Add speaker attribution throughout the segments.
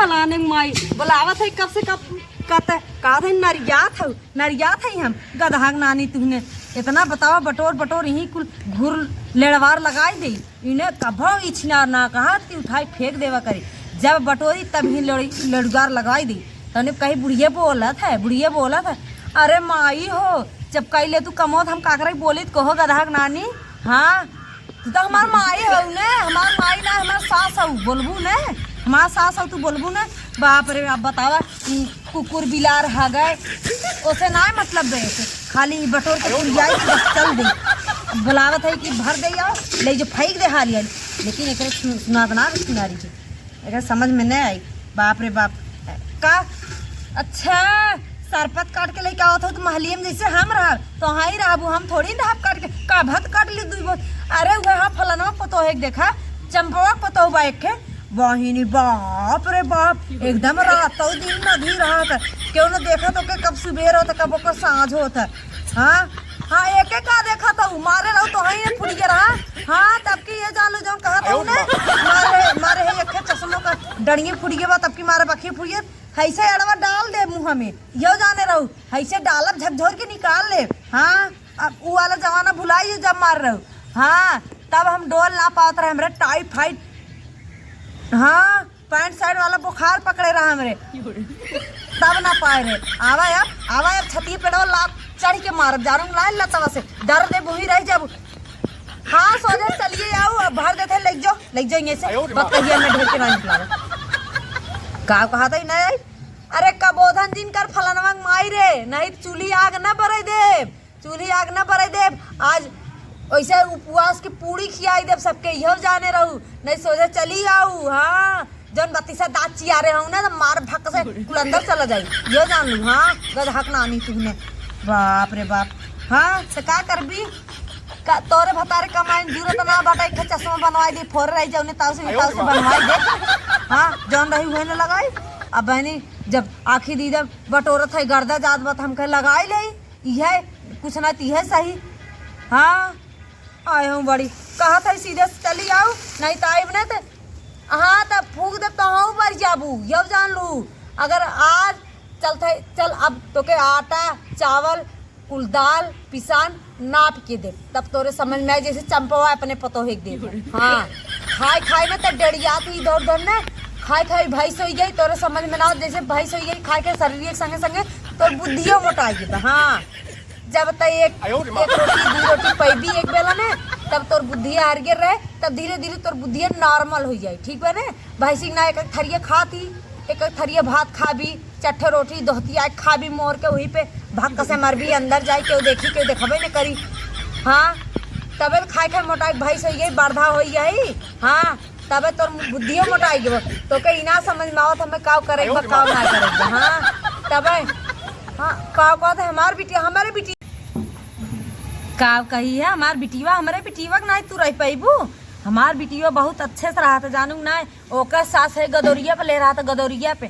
Speaker 1: फलाने माई बुलावत है कब से कब कहते कहा था नरियात है हम गदहाग नानी तुहने इतना बतावा बटोर बटोर यहीं कुल घुर लेड़वार लगाई दी इन्हें कभो इछनार ना कहा कि उठाई फेंक देवा करी जब बटोरी तब ही लड़गार लगाई दी तने कहीं बुढ़िया बोला था अरे माई हो जब कही ले तू कमोत हम काकरा बोली तो कहो गदहाग नानी। हाँ तू तो हमार माई हो ने हमार माई ना हमार सास हो बोलबू ने हमार सास हो तू बोलबू ने बाप रे अब बतावा कुकुर बिलार हा गए उसे ना मतलब दे खाली बटोर के जाई बस चल दे बुलावत है कि भर दे आओ ले जो फेंक दे हाली लेकिन एक सुना सुनारी जी एक समझ में नहीं आई। बाप रे बाप का अच्छा सरपत काट के लेके आओ तो महलिए में जैसे हम रहा तो हाँ ही रहबू हम थोड़ी ना काट के का भत काट ली दुई बहुत। अरे वहाँ फलाना पतो है देखा चंपवा पतो बा एक वाहिनी बाप रे बाप एकदम रात दिन नदी रहा था क्यों न देखा तो के कब सुबेर होता कब ओकर सांझ होता। हाँ एक का देखा था मारे रहो तो हाँ फुट गया रहा। हाँ तब की ये जानो जो कहा था मारे है एक चश्मों का डड़िए फुट गया तब की मारे बखी फुट गया ऐसे अड़वा डाल दे मुँह में यो जाने रहू ऐसे डालब झकझोर के निकाल ले। हाँ अब वो वाला जमाना भुलाई जब मार रहे। हाँ तब हम डोल ना पाते रहे हमरे टाइफाइड हाँ पैंट साइड वाला बुखार पकड़े रहा हमरे तब ना पाए रहे। आवा अब छती पेड़वा लात चढ़ के मार जारूँ लाल लतवा से डर दे बुही रह जब। हाँ सोचे चलिए आओ भर देते लग जाओ ये से बकरिया में ढेर के ना निकला का कहा था नहीं। अरे कबोधन दिन कर फलानवा माई रे नहीं चूल्ही आग न बरे देव आज वैसे उपवास की पूरी खियाई देव सबके यह जाने रहू नहीं सोचे चली आऊ। हाँ जौन बत्ती से दाँत चियारे हूँ ना तो मार भक से कुलंदर चला जाई ये जान लू। हाँ गदहक नानी तुमने बाप रे बाप। हाँ तो का करबी तोरे भतारे कमाई जरूरत ना बाटा एक चश्मा बनवाई दे फोर रही जाऊ ने ताऊ से बनवाई दे। हाँ जौन रही हुए ने लगाई अब बहनी जब आखिर दी जब बटोरत है गर्दा जात बात हम कह लगाई ले यह कुछ ना ती है सही। हाँ आए हूँ बड़ी कहा था सीधे चली आओ नहीं तो आए बने थे। हाँ तब फूक दे तो हाँ बर जाबू यब जान लू अगर आज चल अब तो के आटा चावल कुल दाल पिसान नाप के दे तब तोरे समझ में आए जैसे चंपवा अपने पतो हेक दे। हाँ खाए ना तब डरिया तू इधर उधर ने खाए भैंस हो गई तोरे समझ में ना जैसे भैंस हो गई खाए के शरीर के संगे संगे तोर बुद्धियों मोटा गई। हाँ जब तक एक रोटी दो रोटी पैबी एक बेला ने तब तोर बुद्धि हार गिर रहे तब धीरे धीरे तोर बुद्धि नॉर्मल हो जाए ठीक है ने भैंसी ना एक थरिया खाती एक थरिया भात खाबी चट्ठे रोटी दोहतिया खाबी मोर के वहीं पे भक्क से मरबी अंदर जाए क्यों देखी क्यों देखबे न करी। हाँ तबे खाए मोटाई भैंस हो गई बर्धा हो गई। हाँ तबे तोर बुद्धियों मोटाई गो तो के इना समझ में आवत हमें काव करे काव ना करे। हाँ तबे हाँ काव हमार बेटी काव कही है हमार बिटिया हमारे बिटिया नहीं तू रह पैबू हमार बिटिया बहुत अच्छे से रहा था जानू ना ओकर सास है गदौरिया पे ले रहा था गदौरिया पे।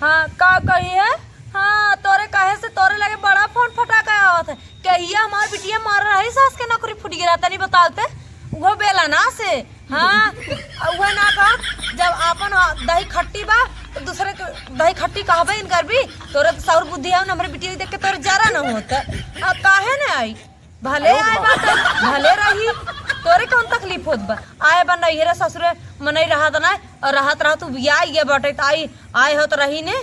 Speaker 1: हाँ काव कही है। हाँ तोरे कहे से तोरे लगे बड़ा फोन फटाका आवत है कहिया हमार बिटिया मार रहा है सास के नौकरी फुट गिरा तनी बताते वो बेला ना से। हाँ वह ना कहा जब अपन दही खट्टी बा तो दूसरे दही खट्टी कहबे इनकर भी तोरे तो सौर बुद्धि है हमारे बिटिया देख के तोरे जरा न होता काहे न आई भले आए बात भले रही तोरे कौन तकलीफ होत बा आए बा नहीं रे ससुरे मनई रहा ना और रहत रहा तू बिया ये बटे आए हो तो रही ने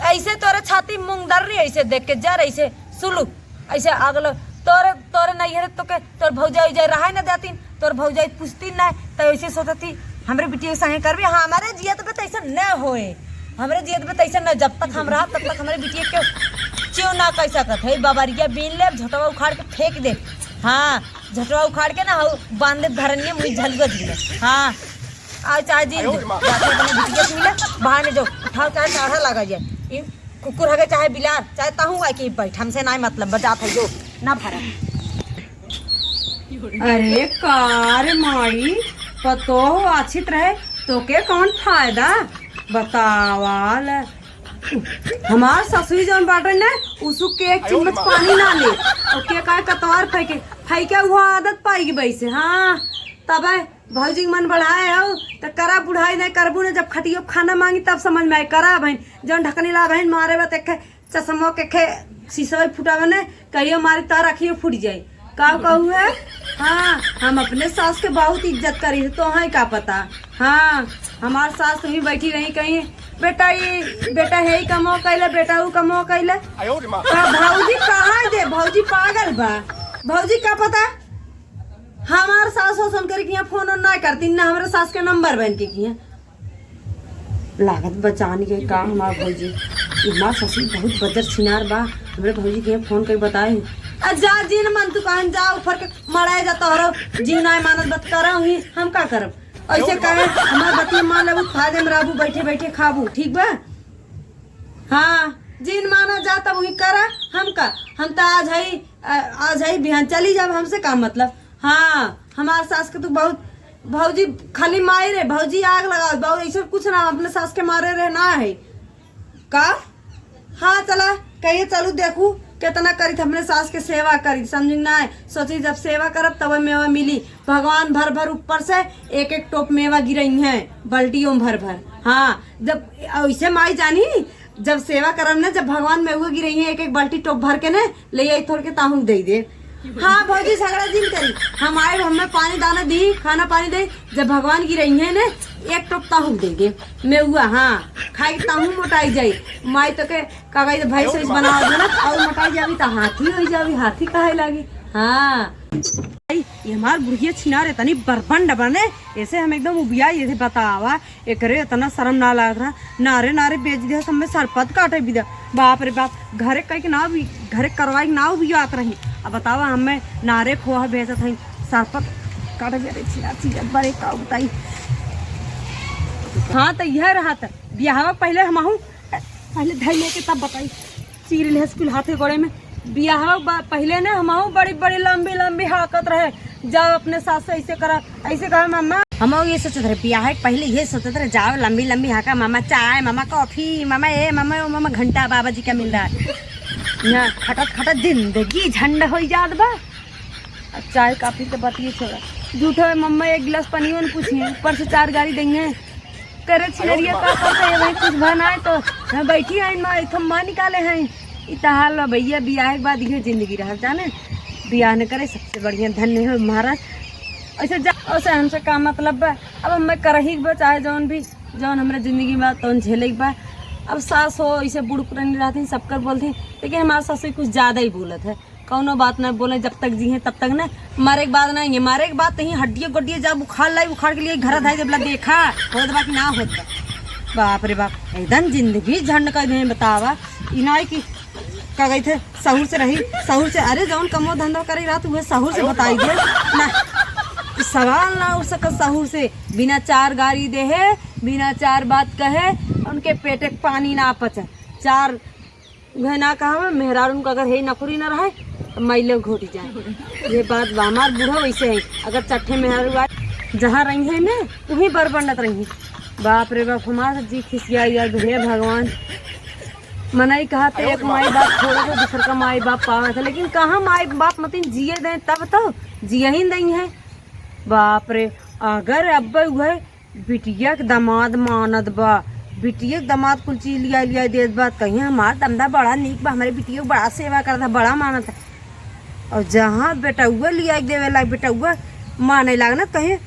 Speaker 1: ऐसे तोरे छाती मूंग डर रही ऐसे देख के जर ऐसे सुलू ऐसे अगलो तोरे नहीं है तो के तोर भौजाई जाए रहा न देती तोर भौजाई पूछती ना तो ऐसे सोचती हमरे बिटिया संगे करबी। हाँ हमारे जियत पे तैसे न होए हमरे जियत पे तैसे न जब तक हम रहा तब तक हमारे बिटिया के क्यों ना कह सकत है बाबरिया बीन ले झटवा उखाड़ के फेंक दे। हाँ झटवा उखाड़ के ना बांध दे धरनिया मुझे झलगो दिले। हाँ आज चाहे दिन बिटिया से मिले बाहर में जो उठाओ चाहे चाढ़ा लगा जाए कुकुर हगे चाहे बिलार चाहे ताहू आए कि बैठ हमसे ना मतलब बजात है जो ना भरा। अरे कार माई पतो अच्छी रहे तो के कौन फायदा बतावाल हमार ससुरी जौन बाटे ने उसु के एक चम्मच पानी ना ले और के का कतवार फेंके वो आदत पाई वैसे। हाँ तब भौजी मन बढ़ाए हो तो करा, बुढ़ाई नहीं करबू ने जब खटियो खाना मांगी तब समझ में आए करा बहन। जौन ढकनी ला बहन मारे बा देखे चश्मो के खे शीशो फुटावे ने कहियो मारी तार रखियो फूट जाए का कहू है। हाँ हम अपने सास के बहुत इज्जत करी तो है का पता। हाँ हमार सास तुम्हें बैठी रही कहीं बेटा ये बेटा है ही कमो कैले बेटा वो कमो कैले। भौजी कहाँ दे भौजी पागल बा भौजी का पता। हमार सास हो सुन कर किया फोन ना करती ना हमारे सास के नंबर बन के किया लागत बचाने के का। हमार भौजी हमार ससुर बहुत बजर छिनार बा हमरे भौजी के फोन कर बताए जा जी न मन तू कहन जा ऊपर के मराए जा तोहरो जी ना मानत बत करम ही हम का करब ऐसे कहे हमार बतिया मान लेबू खा देम राबू बैठे बैठे खाबू ठीक बा। हाँ जिन माना जा तब वही करा हम का हम तो आज है बिहान चली जाब हमसे का मतलब। हाँ हमार सास के तो बहुत भौजी खाली मारे रे भौजी आग लगा बहुत ऐसा कुछ ना अपने सास के मारे रहे ना है का। हाँ चला कहिए चलू देखू कितना करी अपने सास के सेवा करी समझ ना है सोची जब सेवा करब तब मेवा मिली। भगवान भर भर ऊपर से एक एक टोप मेवा गिरई है बल्टियों भर भर। हाँ जब ऐसे माई जानी जब सेवा करब ना जब भगवान में गिर रही है एक एक बाल्टी टोप भर के ना ले आई थोड़ के ताहू दे दे। हाँ भौजी सगड़ा दिन करी हम आए हमें पानी दाना दी खाना पानी दे जब भगवान की रही है ना एक टोप ताहू दे दे मैं हुआ। हाँ खाई ताहू मोटाई जाई माई तो के कागज भाई से बना देना और मोटाई जावी तो हाथी हो जावी हाथी कहे लागी। हाँ ये हमार बुढ़िया छिना रे तनी बरबंड बने ऐसे हम एकदम उबिया ये बतावा एकरे इतना शर्म ना लग रहा नारे नारे बेच दिया सब में सरपत काटे भी दिया बाप रे बाप घरे कहीं ना भी घरे करवाई ना भी आत रही। अब बतावा हमें नारे खोहा भेजत हई सरपत काटे रे छिना चीज बड़े का बताई। हाँ तो यह रहा था बियाह पहले हम पहले धैले के तब बताई चीर ले स्कूल हाथे गोड़े में बियाह पहले ने हम बड़ी बड़ी लंबी लंबी हाकत रहे जब अपने सास से ऐसे कहा मामा हम ये सोचते रहे बियाह पहले ये सोचते रहे जाओ लंबी लंबी हाका मामा चाय मामा कॉफी मामा मामा घंटा बाबा जी का मिल रहा है यहाँ खटत खटत जिंदगी झंड हो जात बा। चाय काफी तो बतिए छोड़ा झूठो मम्मा एक गिलास पानी में पूछिए ऊपर से 4 गाड़ी देंगे करे छिनरिया का करते वही कुछ बनाए तो मैं बैठी आई माँ निकाले हैं इतहाल भैया बियाह के बाद ये जिंदगी रह जाने बियाह न करे सबसे बढ़िया धन्य हो महाराज। ऐसे ऐसे हमसे का मतलब बा अब हम कर ही बा चाहे जौन भी जौन हमारे जिंदगी में तो झेले के बा। अब सास हो ऐसे बुढ़ पुरानी रहती सब कर बोलती लेकिन हमारे सास कुछ ज़्यादा ही बोलत है कौनो बात ना बोले जब तक जी है तब तक ना मारे के बाद नहीं मारे के बाद कहीं हड्डियाँ गुड्डियाँ जब उखाड़ के लिए घर था जब देखा हो बाकी ना होता बाप रे बाप एकदम जिंदगी झंड का बतावा इनाई की का गई थे सहूर से रही सहूर से अरे जौन कमो धंधा करे रहा तुम्हें सहूर से बताई दे ना सवाल ना उठ सक सहूर से बिना 4 गाड़ी दे है बिना 4 बात कहे उनके पेटे पानी ना पचे 4 वह ना कहा मेहरार उनका अगर है नौकरी ना रहे तो मैले घोटी जाए ये बात हमार बूढ़ा वैसे है अगर चट्ठे मेहरारू जहाँ रही है ना वहीं बरबंडत रही बाप रे बाप हमारा जी खिसिया याद है भगवान मनाई कहा तो एक माई बाप छोड़ो तो दूसर का माई बाप पावे था लेकिन कहाँ माई बाप मतलब जिए दें तब तो जिया ही नहीं है बाप रे। अगर अब वह बिटिया के दामाद मानत बा बिटिया के दामाद कुल चीज लिया दे बात कहीं हमारा धंधा बड़ा नीक बा हमारे बिटिया बड़ा सेवा करता बड़ा मानत है और जहाँ बेटा हुआ लिया देवे ला बेटा हुआ माने लागना कहीं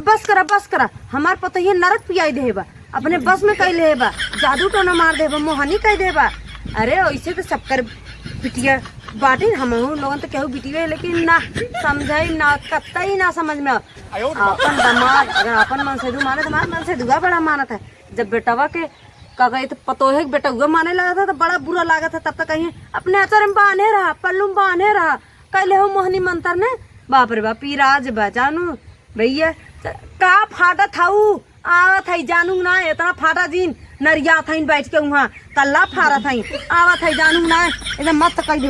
Speaker 1: बस करा हमार पता ये नरक पियाई दे बा अपने बस में कह ले बा जादू टोना मार दे बा मोहनी कह दे बा। अरे ऐसे तो सबकर बिटिया बाटी हम लोगन तो कहू बिटिया लेकिन ना समझाई ना कत्ता ही ना समझ में अपन दामाद अगर अपन मन से माने तो मन से दुआ बड़ा मानत है जब बेटावा के का गए तो पतोहे बेटा हुआ माने लगा था तो बड़ा बुरा लगा था तब तक कहीं अपने अचर में बांधे रहा पल्लू में बांधे रहा कहले हो मोहनी मंत्र ने बाप रे बाप राज बचानू भैया का फाटा थाऊ आवत है जानू ना इतना फाटा जीन नरिया था बैठ के वहाँ कल्ला फारा था आवत है जानू ना एकदम मत कह दे।